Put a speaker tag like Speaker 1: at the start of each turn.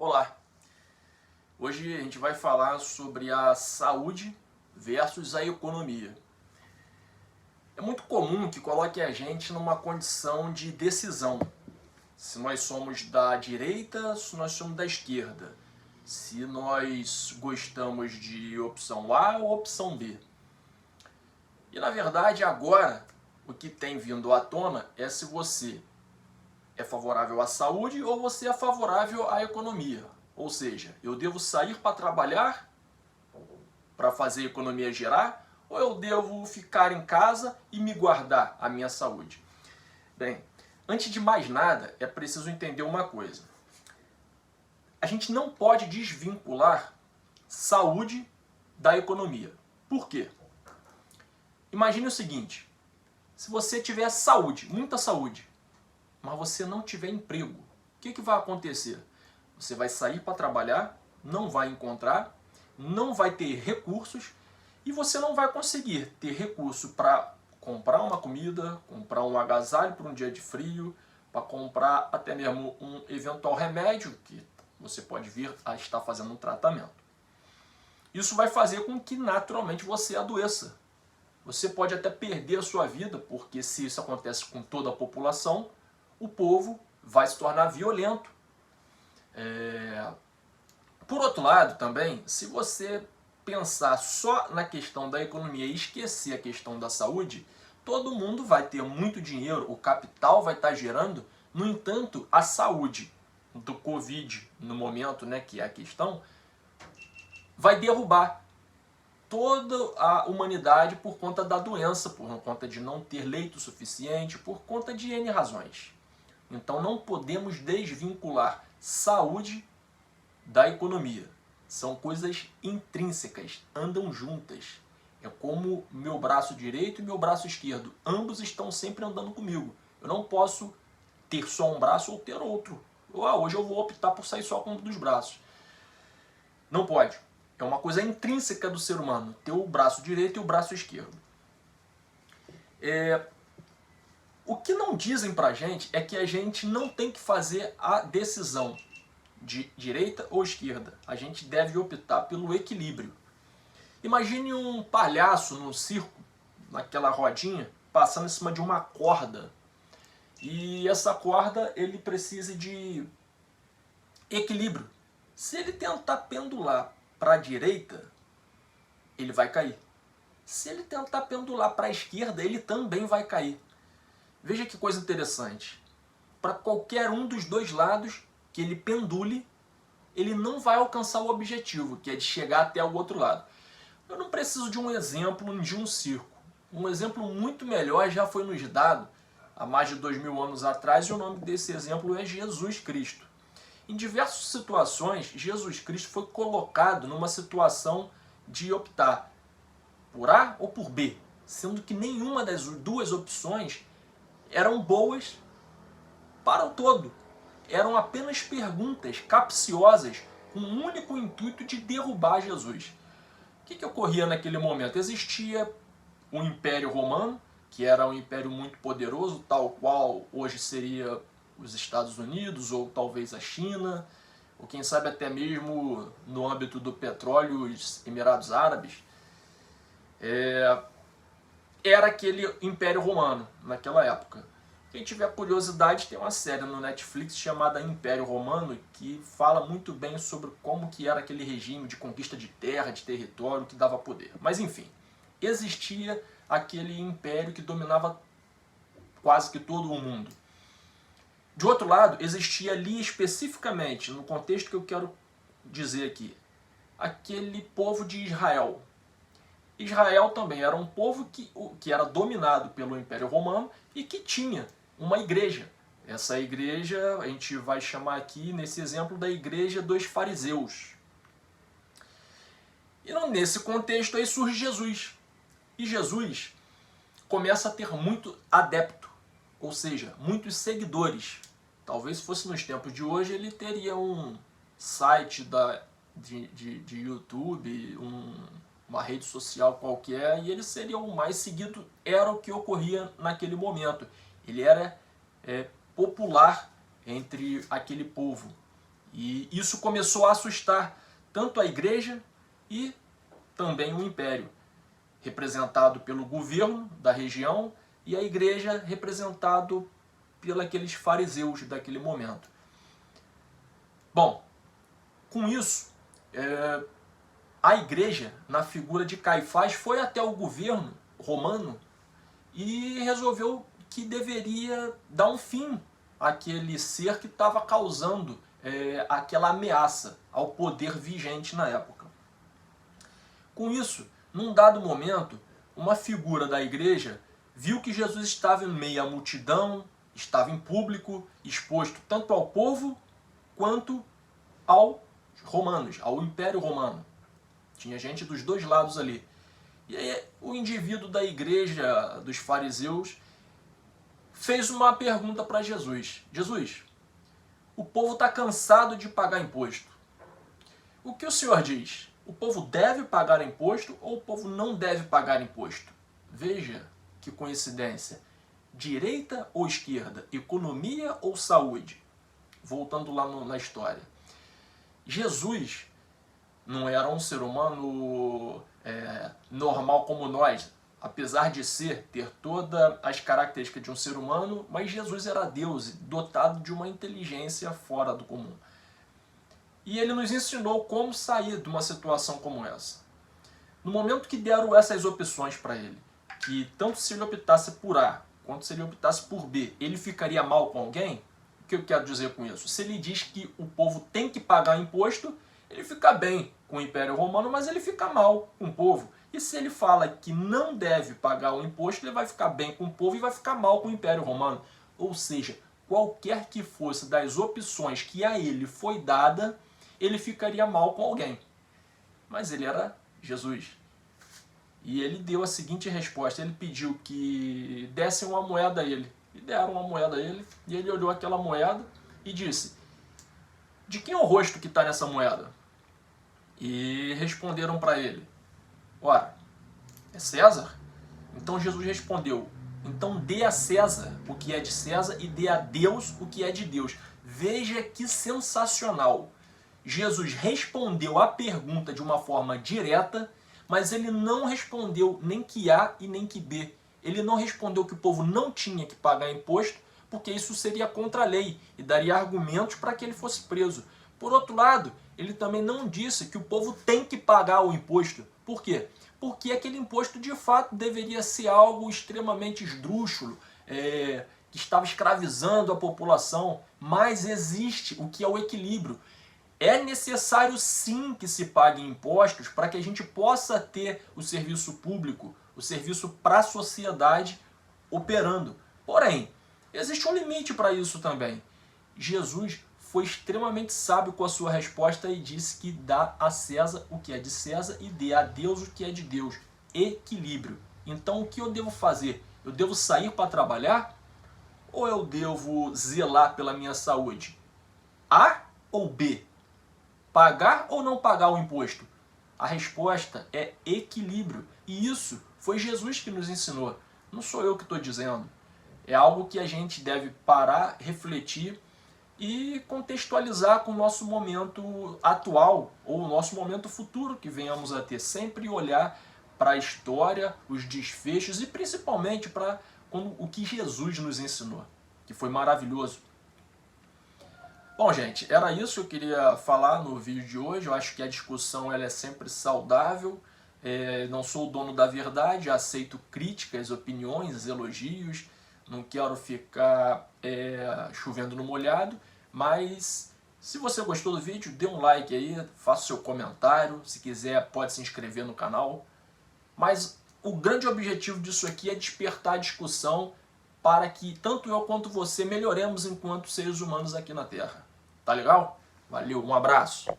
Speaker 1: Olá! Hoje a gente vai falar sobre a saúde versus a economia. É muito comum que coloque a gente numa condição de decisão. Se nós somos da direita, se nós somos da esquerda. Se nós gostamos de opção A ou opção B. E na verdade agora o que tem vindo à tona é se você é favorável à saúde ou você é favorável à economia. Ou seja, eu devo sair para trabalhar para fazer a economia girar ou eu devo ficar em casa e me guardar a minha saúde? Bem, antes de mais nada, é preciso entender uma coisa. A gente não pode desvincular saúde da economia. Por quê? Imagine o seguinte, se você tiver saúde, muita saúde, mas você não tiver emprego, o que vai acontecer? Você vai sair para trabalhar, não vai encontrar, não vai ter recursos e você não vai conseguir ter recurso para comprar uma comida, comprar um agasalho para um dia de frio, para comprar até mesmo um eventual remédio que você pode vir a estar fazendo um tratamento. Isso vai fazer com que naturalmente você adoeça. Você pode até perder a sua vida, porque se isso acontece com toda a população, o povo vai se tornar violento. Por outro lado também, se você pensar só na questão da economia e esquecer a questão da saúde, todo mundo vai ter muito dinheiro, o capital vai estar gerando, no entanto, a saúde do Covid, no momento, que é a questão, vai derrubar toda a humanidade por conta da doença, por conta de não ter leito suficiente, por conta de N razões. Então não podemos desvincular saúde da economia. São coisas intrínsecas, andam juntas. É como meu braço direito e meu braço esquerdo. Ambos estão sempre andando comigo. Eu não posso ter só um braço ou ter outro. Hoje eu vou optar por sair só com um dos braços. Não pode. É uma coisa intrínseca do ser humano, ter o braço direito e o braço esquerdo. O que não dizem pra gente é que a gente não tem que fazer a decisão de direita ou esquerda. A gente deve optar pelo equilíbrio. Imagine um palhaço no circo, naquela rodinha, passando em cima de uma corda. E essa corda, ele precisa de equilíbrio. Se ele tentar pendular para a direita, ele vai cair. Se ele tentar pendular para a esquerda, ele também vai cair. Veja que coisa interessante. Para qualquer um dos dois lados que ele pendule, ele não vai alcançar o objetivo, que é de chegar até o outro lado. Eu não preciso de um exemplo de um circo. Um exemplo muito melhor já foi nos dado há mais de 2000 anos atrás, e o nome desse exemplo é Jesus Cristo. Em diversas situações, Jesus Cristo foi colocado numa situação de optar por A ou por B, sendo que nenhuma das duas opções eram boas para o todo. Eram apenas perguntas capciosas com o único intuito de derrubar Jesus. O que ocorria naquele momento? Existia o Império Romano, que era um império muito poderoso, tal qual hoje seria os Estados Unidos, ou talvez a China, ou quem sabe até mesmo no âmbito do petróleo, os Emirados Árabes. Era aquele Império Romano naquela época. Quem tiver curiosidade, tem uma série no Netflix chamada Império Romano, que fala muito bem sobre como que era aquele regime de conquista de terra, de território, que dava poder. Mas enfim, existia aquele império que dominava quase que todo o mundo. De outro lado, existia ali especificamente, no contexto que eu quero dizer aqui, aquele povo de Israel. Israel também era um povo que era dominado pelo Império Romano e que tinha uma igreja. Essa igreja a gente vai chamar aqui, nesse exemplo, da igreja dos fariseus. E nesse contexto aí surge Jesus. E Jesus começa a ter muito adepto, ou seja, muitos seguidores. Talvez se fosse nos tempos de hoje, ele teria um site de YouTube, uma rede social qualquer, e ele seria o mais seguido, era o que ocorria naquele momento. Ele era popular entre aquele povo. E isso começou a assustar tanto a igreja e também o império, representado pelo governo da região, e a igreja representado pelos aqueles fariseus daquele momento. Bom, com isso, a igreja, na figura de Caifás, foi até o governo romano e resolveu que deveria dar um fim àquele ser que estava causando aquela ameaça ao poder vigente na época. Com isso, num dado momento, uma figura da igreja viu que Jesus estava em meio à multidão, estava em público, exposto tanto ao povo quanto aos romanos, ao Império Romano. Tinha gente dos dois lados ali. E aí o indivíduo da igreja, dos fariseus, fez uma pergunta para Jesus. Jesus, o povo está cansado de pagar imposto. O que o senhor diz? O povo deve pagar imposto ou o povo não deve pagar imposto? Veja que coincidência. Direita ou esquerda? Economia ou saúde? Voltando lá na história. Jesus não era um ser humano normal como nós, apesar de ter todas as características de um ser humano, mas Jesus era Deus, dotado de uma inteligência fora do comum. E ele nos ensinou como sair de uma situação como essa. No momento que deram essas opções para ele, que tanto se ele optasse por A, quanto se ele optasse por B, ele ficaria mal com alguém? O que eu quero dizer com isso? Se ele diz que o povo tem que pagar imposto, ele fica bem com o Império Romano, mas ele fica mal com o povo. E se ele fala que não deve pagar o imposto, ele vai ficar bem com o povo e vai ficar mal com o Império Romano. Ou seja, qualquer que fosse das opções que a ele foi dada, ele ficaria mal com alguém. Mas ele era Jesus. E ele deu a seguinte resposta. Ele pediu que dessem uma moeda a ele. E deram uma moeda a ele. E ele olhou aquela moeda e disse: de quem é o rosto que está nessa moeda? E responderam para ele: ora, é César? Então Jesus respondeu: então dê a César o que é de César e dê a Deus o que é de Deus. Veja que sensacional. Jesus respondeu a pergunta de uma forma direta, mas ele não respondeu nem que A e nem que B. Ele não respondeu que o povo não tinha que pagar imposto, porque isso seria contra a lei e daria argumentos para que ele fosse preso. Por outro lado, ele também não disse que o povo tem que pagar o imposto. Por quê? Porque aquele imposto de fato deveria ser algo extremamente esdrúxulo, que estava escravizando a população, mas existe o que é o equilíbrio. É necessário sim que se pague impostos para que a gente possa ter o serviço público, o serviço para a sociedade operando. Porém, existe um limite para isso também. Jesus foi extremamente sábio com a sua resposta e disse que dá a César o que é de César e dê a Deus o que é de Deus. Equilíbrio. Então o que eu devo fazer? Eu devo sair para trabalhar? Ou eu devo zelar pela minha saúde? A ou B? Pagar ou não pagar o imposto? A resposta é equilíbrio. E isso foi Jesus que nos ensinou. Não sou eu que estou dizendo. É algo que a gente deve parar, refletir e contextualizar com o nosso momento atual ou o nosso momento futuro que venhamos a ter. Sempre olhar para a história, os desfechos e principalmente para o que Jesus nos ensinou, que foi maravilhoso. Bom, gente, era isso que eu queria falar no vídeo de hoje. Eu acho que a discussão ela é sempre saudável. Não sou o dono da verdade, aceito críticas, opiniões, elogios. Não quero ficar chovendo no molhado. Mas se você gostou do vídeo, dê um like aí, faça o seu comentário. Se quiser, pode se inscrever no canal. Mas o grande objetivo disso aqui é despertar a discussão para que tanto eu quanto você melhoremos enquanto seres humanos aqui na Terra. Tá legal? Valeu, um abraço!